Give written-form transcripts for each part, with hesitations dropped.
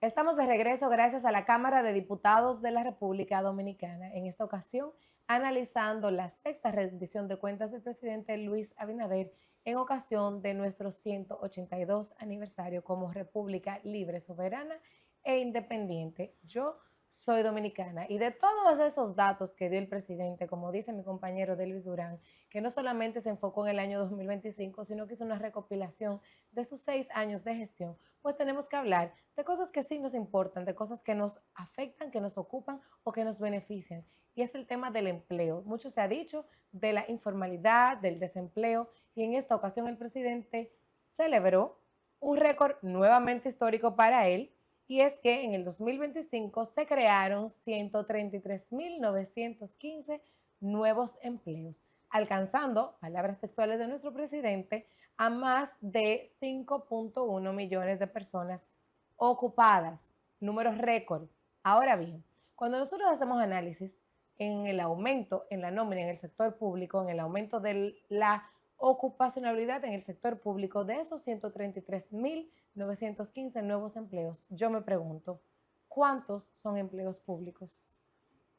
Estamos de regreso gracias a la Cámara de Diputados de la República Dominicana. En esta ocasión, analizando la sexta rendición de cuentas del presidente Luis Abinader en ocasión de nuestro 182 aniversario como República Libre, Soberana e Independiente. Yo soy dominicana y de todos esos datos que dio el presidente, como dice mi compañero Delvis Durán, que no solamente se enfocó en el año 2025, sino que hizo una recopilación de sus 6 años de gestión, pues tenemos que hablar de cosas que sí nos importan, de cosas que nos afectan, que nos ocupan o que nos benefician. Y es el tema del empleo. Mucho se ha dicho de la informalidad, del desempleo, y en esta ocasión el presidente celebró un récord nuevamente histórico para él, y es que en el 2025 se crearon 133.915 nuevos empleos, alcanzando, palabras textuales de nuestro presidente, a más de 5.1 millones de personas ocupadas, números récord. Ahora bien, cuando nosotros hacemos análisis en el aumento en la nómina en el sector público, en el aumento de la ocupacionalidad en el sector público, de esos 133.915 nuevos empleos, yo me pregunto, ¿cuántos son empleos públicos?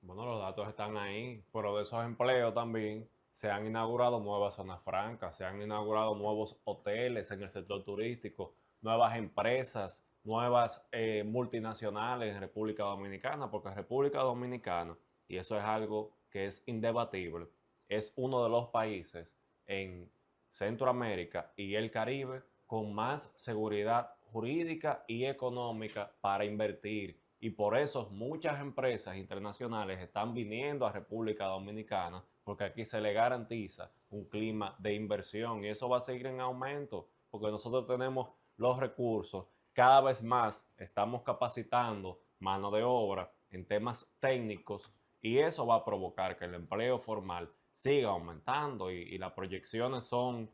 Bueno, los datos están ahí, pero de esos empleos también se han inaugurado nuevas zonas francas, se han inaugurado nuevos hoteles en el sector turístico, nuevas empresas, nuevas multinacionales en República Dominicana, porque República Dominicana, y eso es algo que es indebatible, es uno de los países en Centroamérica y el Caribe con más seguridad jurídica y económica para invertir. Y por eso muchas empresas internacionales están viniendo a República Dominicana porque aquí se le garantiza un clima de inversión y eso va a seguir en aumento porque nosotros tenemos los recursos. Cada vez más estamos capacitando mano de obra en temas técnicos y eso va a provocar que el empleo formal siga aumentando y las proyecciones son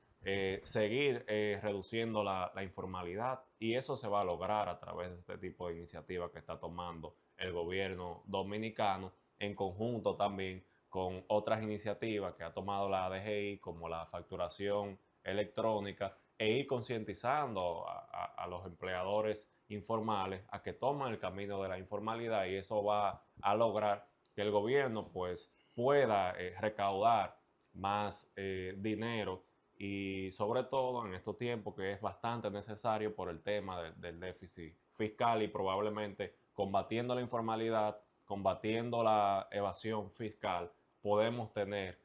seguir reduciendo la informalidad y eso se va a lograr a través de este tipo de iniciativas que está tomando el gobierno dominicano en conjunto también con otras iniciativas que ha tomado la DGI como la facturación electrónica e ir concientizando a los empleadores informales a que tomen el camino de la informalidad y eso va a lograr que el gobierno pues pueda recaudar más dinero y sobre todo en estos tiempos que es bastante necesario por el tema del déficit fiscal y probablemente combatiendo la informalidad, combatiendo la evasión fiscal, podemos tener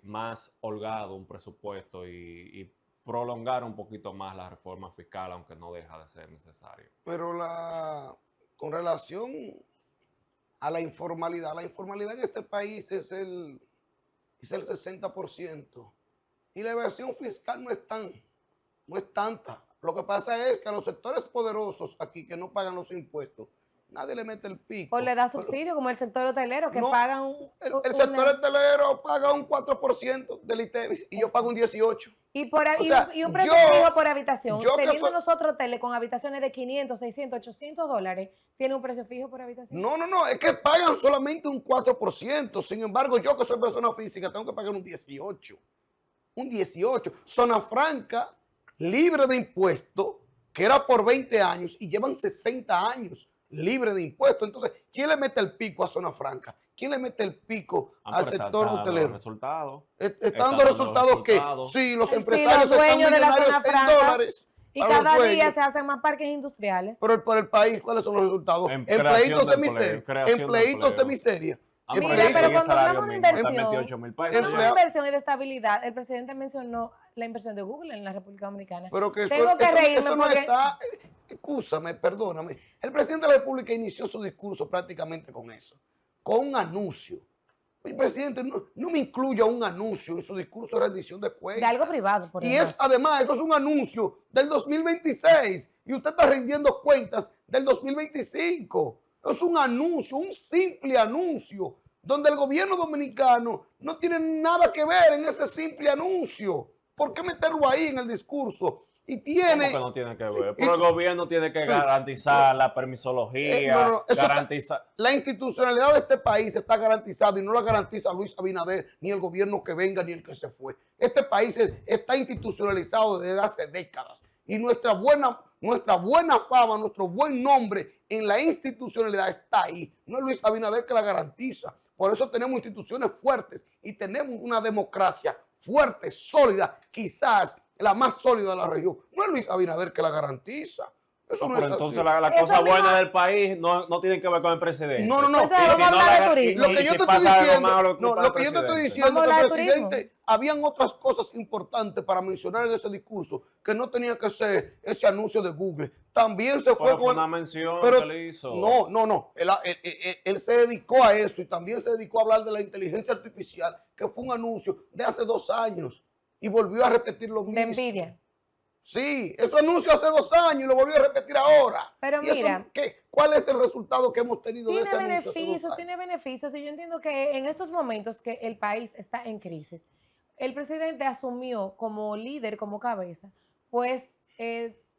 más holgado un presupuesto y prolongar un poquito más la reforma fiscal, aunque no deja de ser necesario. Pero con relación a la informalidad en este país es el 60%. Y la evasión fiscal no es tanta. Lo que pasa es que a los sectores poderosos aquí que no pagan los impuestos, nadie le mete el pico. O le da subsidio, como el sector hotelero, que no, pagan el sector hotelero paga un 4% del ITEVIS y yo pago un 18%. Y un precio fijo por habitación. Teniendo nosotros hoteles con habitaciones de 500, 600, 800 dólares, ¿tiene un precio fijo por habitación? No, es que pagan solamente un 4%. Sin embargo, yo que soy persona física tengo que pagar un 18%. Un 18%. Zona Franca, libre de impuestos, que era por 20 años y llevan 60 años libre de impuestos. Entonces, ¿quién le mete el pico a Zona Franca? ¿Quién le mete el pico al sector hotelero? ¿Está dando resultados que sí, los empresarios están millonarios en dólares? Y cada día se hacen más parques industriales. Pero para el país, ¿cuáles son los resultados? Empleitos de miseria. Empleitos de miseria. Mira, pero cuando hablamos de inversión y de estabilidad, el presidente mencionó la inversión de Google en la República Dominicana. Pero que eso no está, escúchame, perdóname. El presidente de la República inició su discurso prácticamente con eso, con un anuncio. El presidente no me incluya un anuncio en su discurso de rendición de cuentas. De algo privado, por ejemplo. Y además, eso es un anuncio del 2026 y usted está rindiendo cuentas del 2025. Es un anuncio, un simple anuncio, donde el gobierno dominicano no tiene nada que ver en ese simple anuncio. ¿Por qué meterlo ahí en el discurso? Y tiene... ¿Cómo que no tiene que ver? Pero el gobierno tiene que garantizar la permisología, garantizar... La institucionalidad de este país está garantizada y no la garantiza Luis Abinader, ni el gobierno que venga, ni el que se fue. Este país está institucionalizado desde hace décadas y nuestra buena nuestra buena fama, nuestro buen nombre en la institucionalidad está ahí. No es Luis Abinader que la garantiza. Por eso tenemos instituciones fuertes y tenemos una democracia fuerte, sólida, quizás la más sólida de la región. No es Luis Abinader que la garantiza. Eso no pero es entonces así. la cosa buena del país no tienen que ver con el presidente. No. Entonces, vamos a hablar de turismo. Lo que yo te estoy diciendo, lo que yo te estoy diciendo es que, presidente, habían otras cosas importantes para mencionar en ese discurso que no tenía que ser ese anuncio de Google. También se fue con una mención pero, que le hizo. No. Él se dedicó a eso y también se dedicó a hablar de la inteligencia artificial, que fue un anuncio de hace 2 años y volvió a repetir lo mismo. De envidia. Sí, eso anunció hace 2 años y lo volvió a repetir ahora. Pero ¿Y mira, eso, ¿cuál es el resultado que hemos tenido de ese anuncio hace 2 años? Tiene beneficios y yo entiendo que en estos momentos que el país está en crisis, el presidente asumió como líder, como cabeza, pues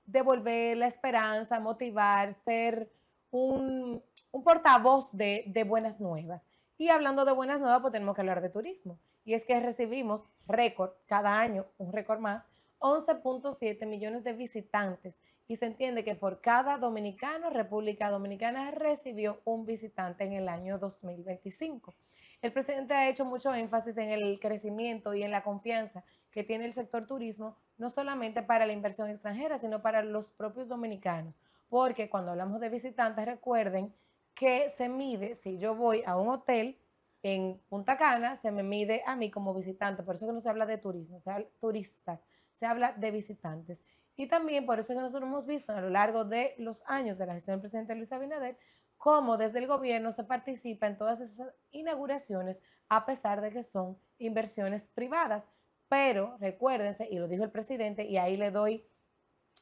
devolver la esperanza, motivar, ser un portavoz de buenas nuevas. Y hablando de buenas nuevas, pues tenemos que hablar de turismo. Y es que recibimos récord, cada año un récord más, 11.7 millones de visitantes y se entiende que por cada dominicano, República Dominicana recibió un visitante en el año 2025. El presidente ha hecho mucho énfasis en el crecimiento y en la confianza que tiene el sector turismo, no solamente para la inversión extranjera, sino para los propios dominicanos, porque cuando hablamos de visitantes, recuerden que se mide, si yo voy a un hotel en Punta Cana, se me mide a mí como visitante, por eso que no se habla de turismo, se habla de turistas, se habla de visitantes. Y también por eso que nosotros hemos visto a lo largo de los años de la gestión del presidente Luis Abinader, cómo desde el gobierno se participa en todas esas inauguraciones, a pesar de que son inversiones privadas. Pero recuérdense, y lo dijo el presidente, y ahí le doy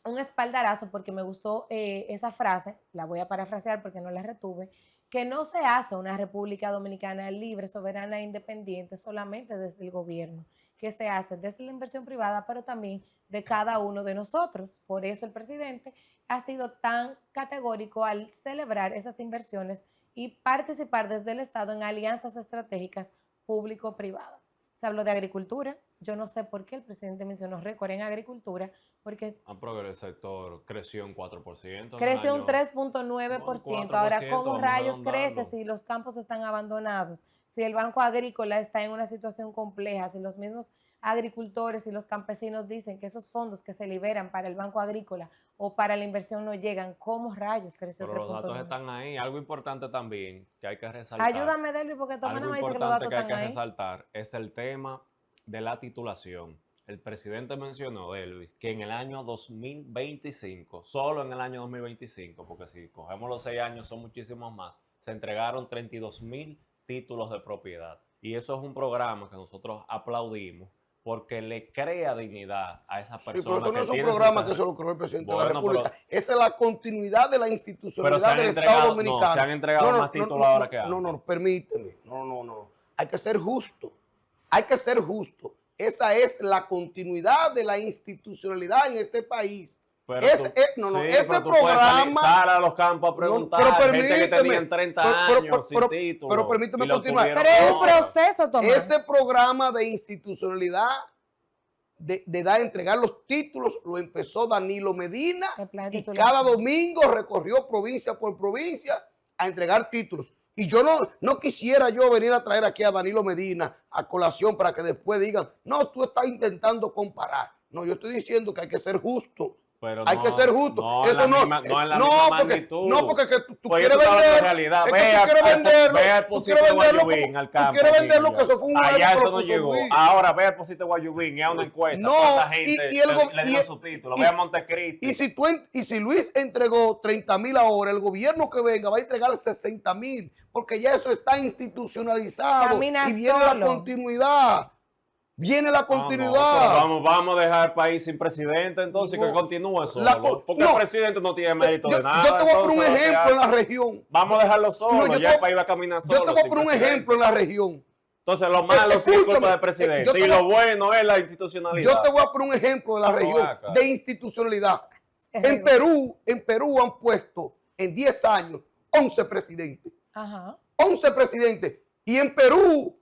un espaldarazo porque me gustó esa frase, la voy a parafrasear porque no la retuve, que no se hace una República Dominicana libre, soberana e independiente solamente desde el gobierno, que se hace desde la inversión privada, pero también de cada uno de nosotros. Por eso el presidente ha sido tan categórico al celebrar esas inversiones y participar desde el Estado en alianzas estratégicas público-privadas. Se habló de agricultura. Yo no sé por qué el presidente mencionó récord en agricultura, porque pero el sector creció un 4%. Creció un 3.9%. Ahora, ¿cómo rayos crece si los campos están abandonados? Si el Banco Agrícola está en una situación compleja, si los mismos agricultores y los campesinos dicen que esos fondos que se liberan para el Banco Agrícola o para la inversión no llegan, ¿cómo rayos creció 3.9%? Pero los datos están ahí. Algo importante también que hay que resaltar. Ayúdame, Delvi, porque toma nada más dice que los datos están ahí. Algo importante que hay que resaltar es el tema de la titulación. El presidente mencionó, Delvi, que en el año 2025, solo en el año 2025, porque si cogemos los 6 años son muchísimos más, se entregaron 32,000 títulos de propiedad. Y eso es un programa que nosotros aplaudimos porque le crea dignidad a esa persona. Sí, pero eso no es un programa que se lo creó el presidente de la República. Pero, esa es la continuidad de la institucionalidad del Estado Dominicano. No, se han entregado más títulos ahora que antes. No, permíteme. No. Hay que ser justo. Hay que ser justo. Esa es la continuidad de la institucionalidad en este país. Pero ese programa. Sal a los campos a preguntar. Gente que tenían 30 años sin título. Pero permíteme continuar. Pero es un proceso, Tomás. Ese programa de institucionalidad, de entregar los títulos, lo empezó Danilo Medina y cada domingo recorrió provincia por provincia a entregar títulos. Y yo no quisiera yo venir a traer aquí a Danilo Medina a colación para que después digan, no, tú estás intentando comparar. No, yo estoy diciendo que hay que ser justo. Pero hay que ser justo. No, eso no es la misma magnitud. No, porque tú pues quieres vender. Realidad. Ve al Pocito de Guayubín al campo. Tú quieres venderlo que eso fue un allá eso no llegó. Ahora ve al Pocito de Guayubín y a una encuesta. No, ¿cuánta gente le dio su título? Ve a Montecristi. Y si Luis entregó 30,000 ahora, el gobierno que venga va a entregar 60,000, porque ya eso está institucionalizado. Camina y viene solo. la continuidad. Viene la continuidad. Vamos a dejar el país sin presidente, entonces que continúe solo. Porque el presidente no tiene mérito de nada. Yo te voy a poner un ejemplo en la región. Vamos a dejarlo solo, ya el país va a caminar solo. Yo te voy a poner un ejemplo en la región. Entonces lo malo sí es culpa del presidente y lo bueno es la institucionalidad. Yo te voy a poner un ejemplo de la región de institucionalidad. En Perú han puesto en 10 años 11 presidentes. Ajá. 11 presidentes. Y en Perú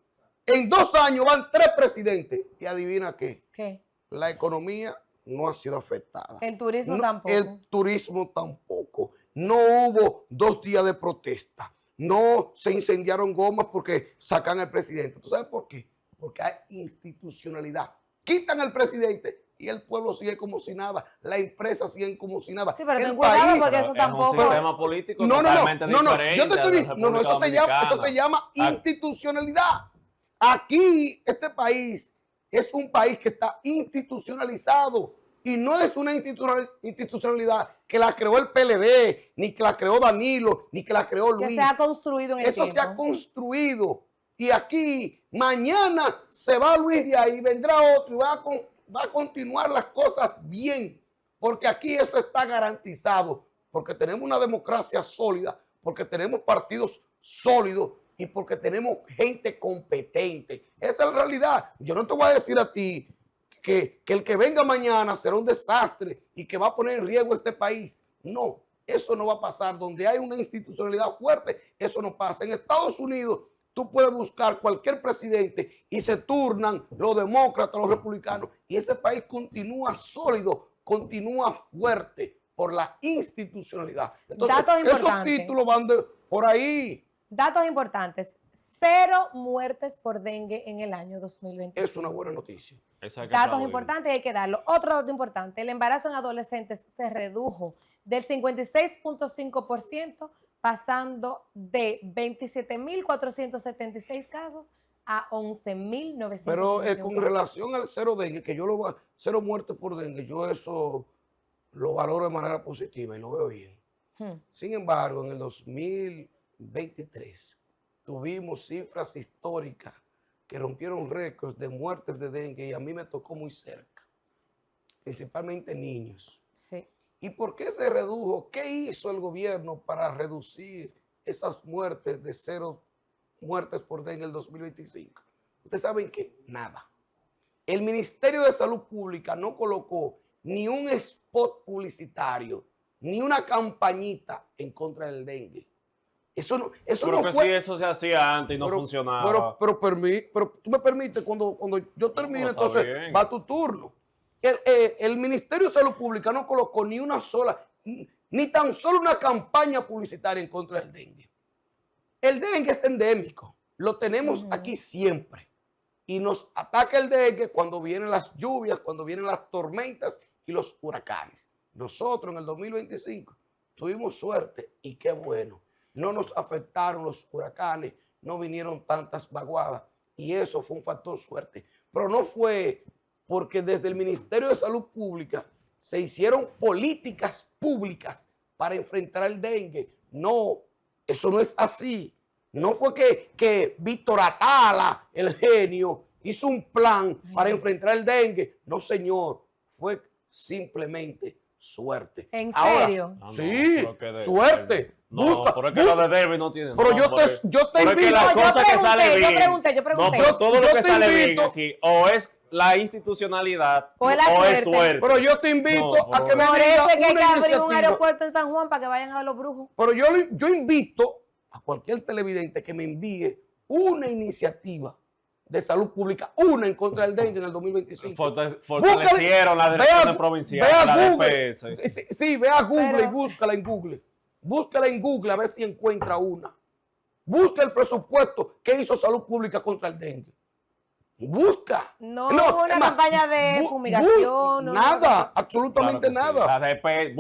en 2 años van 3 presidentes. Y adivina qué. ¿Qué? La economía no ha sido afectada. El turismo No, tampoco. el turismo tampoco. No hubo 2 días de protesta. No se incendiaron gomas porque sacan al presidente. ¿Tú sabes por qué? Porque hay institucionalidad. Quitan al presidente y el pueblo sigue como si nada. La empresa sigue como si nada. Sí, pero El ten cuidado país- porque eso Es un tampoco. sistema político no, totalmente yo diferente te estoy a la diciendo, República eso se llama Dominicana. institucionalidad. Aquí, este país es un país que está institucionalizado y no es una institucionalidad que la creó el PLD, ni que la creó Danilo, ni que la creó Que Luis. se ha construido en el Eso tiempo. se ha construido. Y aquí, mañana se va Luis de ahí, vendrá otro y va a continuar las cosas bien. Porque aquí eso está garantizado. Porque tenemos una democracia sólida, porque tenemos partidos sólidos y porque tenemos gente competente. Esa es la realidad. Yo no te voy a decir a ti que el que venga mañana será un desastre y que va a poner en riesgo este país. No, eso no va a pasar. Donde hay una institucionalidad fuerte, eso no pasa. En Estados Unidos, tú puedes buscar cualquier presidente y se turnan los demócratas, los republicanos, y ese país continúa sólido, continúa fuerte por la institucionalidad. Entonces, Datos esos importantes. títulos van por ahí. Datos importantes. 0 muertes por dengue en el año 2020. Es una buena noticia. Eso hay que Datos aplaudir. importantes y hay que darlo. Otro dato importante, el embarazo en adolescentes se redujo del 56.5%, pasando de 27.476 casos a 11.900. Pero con relación al cero dengue, que yo lo va, 0 muertes por dengue, yo eso lo valoro de manera positiva y lo veo bien. Sin embargo, en el 2023 tuvimos cifras históricas que rompieron récords de muertes de dengue y a mí me tocó muy cerca, principalmente niños. Sí. ¿Y por qué se redujo? ¿Qué hizo el gobierno para reducir esas muertes de 0 muertes por dengue en el 2025? ¿Ustedes saben qué? Nada. El Ministerio de Salud Pública no colocó ni un spot publicitario, ni una campañita en contra del dengue. Eso no Que fue. sí, eso se hacía antes y no funcionaba. Pero tú me permites, cuando yo termine, No, está entonces bien. va tu turno. El Ministerio de Salud Pública no colocó ni una sola, ni tan solo una campaña publicitaria en contra del dengue. El dengue es endémico, lo tenemos aquí siempre. Y nos ataca el dengue cuando vienen las lluvias, cuando vienen las tormentas y los huracanes. Nosotros en el 2025 tuvimos suerte y qué bueno. No nos afectaron los huracanes, no vinieron tantas vaguadas y eso fue un factor suerte. Pero no fue porque desde el Ministerio de Salud Pública se hicieron políticas públicas para enfrentar el dengue. No, eso no es así. No fue que Víctor Atala, el genio, hizo un plan para enfrentar el dengue. No, señor, fue simplemente suerte. ¿En Ahora, serio? No, sí, pero que suerte. No, Busca, pero es que lo de Derby no tiene pero yo nombre. te Pero es que invito. las No, cosas que salen bien. yo pregunté. No, pero todo Yo lo que te sale bien invito. aquí o es la institucionalidad O es la suerte. suerte. Pero yo te invito No, a que me Por eso digas es que hay que una abrir un iniciativa. aeropuerto en San Juan para que vayan a ver los brujos. Pero yo invito a cualquier televidente que me envíe una iniciativa de salud pública, una en contra del dengue en el 2025. Fortalecieron las direcciones provinciales, ve a la Google. DPS. Sí, ve a Google Pero- y búscala en Google. Búscala en Google a ver si encuentra una. Busca el presupuesto que hizo salud pública contra el dengue. Busca. No hubo una es más, campaña de bu- fumigación. no, nada, Claro absolutamente que sí. nada. La DPS,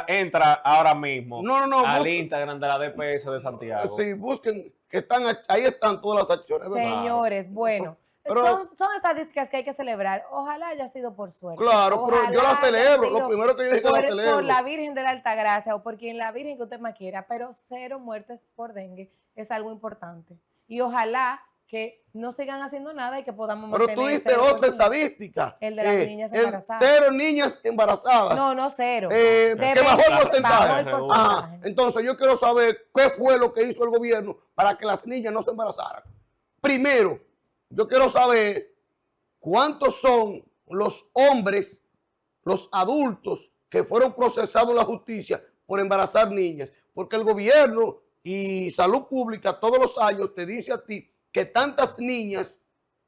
entra ahora mismo No, al busca- Instagram de la DPS de Santiago. Sí, busquen, que ahí están todas las acciones. ¿verdad? Señores, bueno, Pero- son estadísticas que hay que celebrar. Ojalá haya sido por suerte. Claro, pero yo la Ojalá celebro. haya Lo sido primero que yo dije que la celebro. por la Virgen de la Altagracia o por quien la Virgen que usted más quiera, pero 0 muertes por dengue es algo importante. Y ojalá que no sigan haciendo nada y que podamos Pero mantener tú ese diste otra 0%. estadística. El de las niñas embarazadas. 0 niñas embarazadas. No, 0. Que bajó el porcentaje. Bajó el Ajá. porcentaje. Entonces yo quiero saber qué fue lo que hizo el gobierno para que las niñas no se embarazaran. Primero, yo quiero saber cuántos son los hombres, los adultos que fueron procesados en la justicia por embarazar niñas. Porque el gobierno y salud pública todos los años te dice a ti que tantas niñas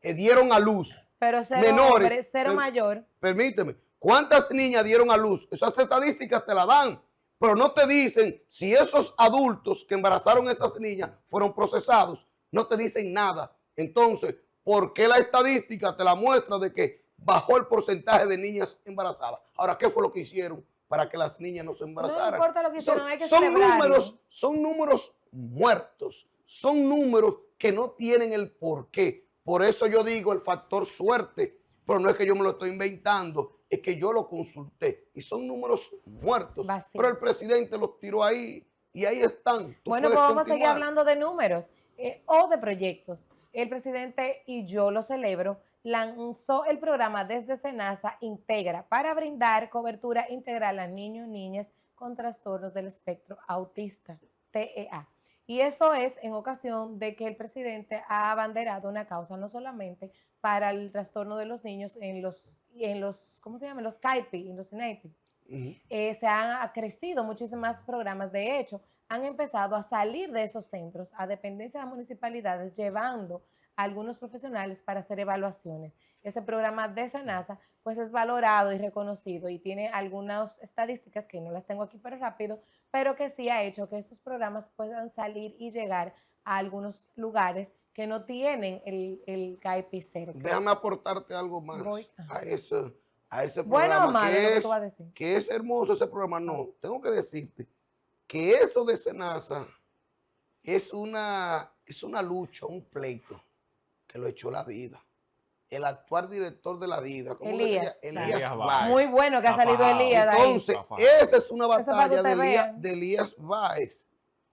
dieron a luz. Pero 0 menores, hombre, 0 mayor. Permíteme, ¿Cuántas niñas dieron a luz? Esas estadísticas te la dan, pero no te dicen si esos adultos que embarazaron a esas niñas fueron procesados. No te dicen nada. Entonces, ¿por qué la estadística te la muestra de que bajó el porcentaje de niñas embarazadas? Ahora, ¿qué fue lo que hicieron para que las niñas no se embarazaran? No importa lo que hicieron, hay que son celebrarlo. son números muertos, son números que no tienen el porqué. Por eso yo digo el factor suerte, pero no es que yo me lo estoy inventando, es que yo lo consulté y son números muertos. Vacíos. Pero el presidente los tiró ahí y ahí están. Tú Bueno, puedes pues vamos a seguir continuar. hablando de números o de proyectos. El presidente, y yo lo celebro, lanzó el programa Desde Senasa Integra para brindar cobertura integral a niños y niñas con trastornos del espectro autista, TEA. Y eso es en ocasión de que el presidente ha abanderado una causa no solamente para el trastorno de los niños en los ¿cómo se llama? En los CAIPI, en los INAIPI. Se han crecido muchísimos programas. De hecho, han empezado a salir de esos centros a dependencias de las municipalidades, llevando a algunos profesionales para hacer evaluaciones. Ese programa de Senasa pues es valorado y reconocido y tiene algunas estadísticas que no las tengo aquí pero rápido, pero que sí ha hecho que estos programas puedan salir y llegar a algunos lugares que no tienen el CAIPI cerca. Déjame aportarte algo más a ese Bueno, programa, malo, lo que tú vas a decir. que es hermoso ese programa. No, tengo que decirte que eso de Senasa es una lucha, un pleito que lo echó la DIDA. El actual director de la DIDA, ¿cómo Elías. que se llama? Elías Báez. Muy bueno que ha salido Elías de ahí. Entonces, esa es una Eso para que batalla ustedes de Elías Báez.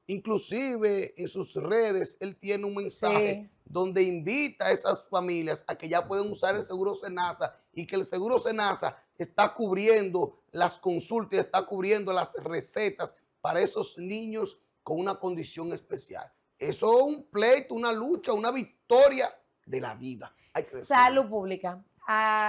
Inclusive en sus redes, él tiene un mensaje donde invita a esas familias a que ya pueden usar el seguro Senasa y que el seguro Senasa está cubriendo las consultas, está cubriendo las recetas para esos niños con una condición especial. Eso es un pleito, una lucha, una victoria de la vida. Salud pública.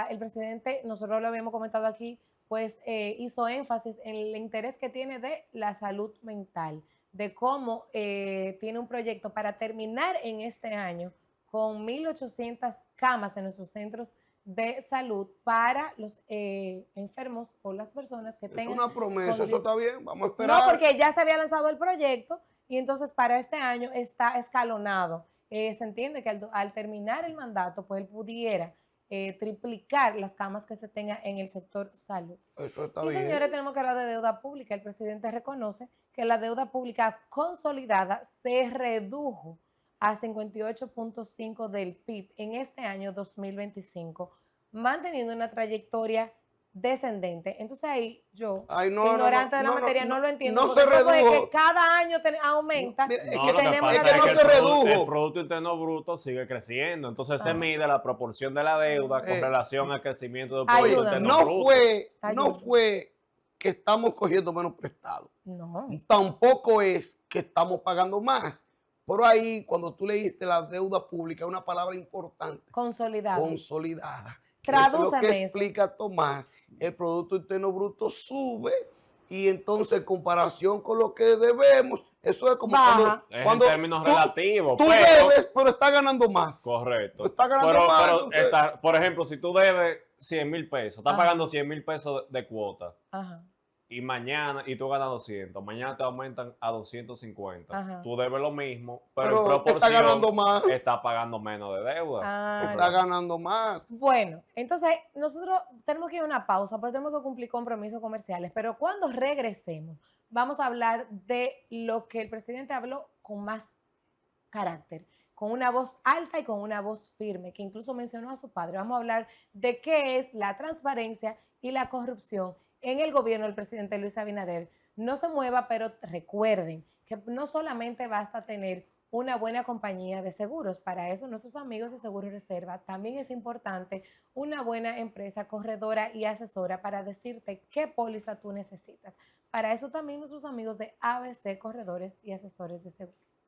El presidente, nosotros lo habíamos comentado aquí, pues hizo énfasis en el interés que tiene de la salud mental, de cómo tiene un proyecto para terminar en este año con 1.800 camas en nuestros centros de salud para los enfermos o las personas que tengan... Es una promesa, eso está bien, vamos a esperar. No, porque ya se había lanzado el proyecto y entonces para este año está escalonado. Se entiende que al terminar el mandato, pues él pudiera triplicar las camas que se tengan en el sector salud. Eso está y bien. Señores, tenemos que hablar de deuda pública. El presidente reconoce que la deuda pública consolidada se redujo a 58.5 del PIB en este año 2025, manteniendo una trayectoria descendente. Entonces ahí yo, ignorante de la materia, no lo entiendo. No se redujo. Que cada año aumenta. Es que no se redujo. El Producto Interno Bruto sigue creciendo. Entonces se mide la proporción de la deuda con relación al crecimiento del Producto Interno Bruto. No fue que estamos cogiendo menos prestado. No. Tampoco es que estamos pagando más. Por ahí, cuando tú leíste la deuda pública, es una palabra importante. Consolidada. Consolidada. Tradúceme eso es lo que eso. explica Tomás. El Producto Interno Bruto sube y entonces en comparación con lo que debemos, eso es como cuando en términos relativos. Tú debes, pero está ganando más. Correcto. Está ganando más. Por ejemplo, si tú debes 100,000 pesos, estás pagando 100,000 pesos de cuota. Ajá. Y mañana, y tú ganas 200, mañana te aumentan a 250. Ajá. Tú debes lo mismo, pero en proporción está ganando más. Está pagando menos de deuda. Está ganando más. Bueno, entonces nosotros tenemos que ir a una pausa, pero tenemos que cumplir compromisos comerciales. Pero cuando regresemos, vamos a hablar de lo que el presidente habló con más carácter, con una voz alta y con una voz firme, que incluso mencionó a su padre. Vamos a hablar de qué es la transparencia y la corrupción en el gobierno del presidente Luis Abinader. No se mueva, pero recuerden que no solamente basta tener una buena compañía de seguros, para eso nuestros amigos de Seguros Reserva, también es importante una buena empresa corredora y asesora para decirte qué póliza tú necesitas. Para eso también nuestros amigos de ABC Corredores y Asesores de Seguros.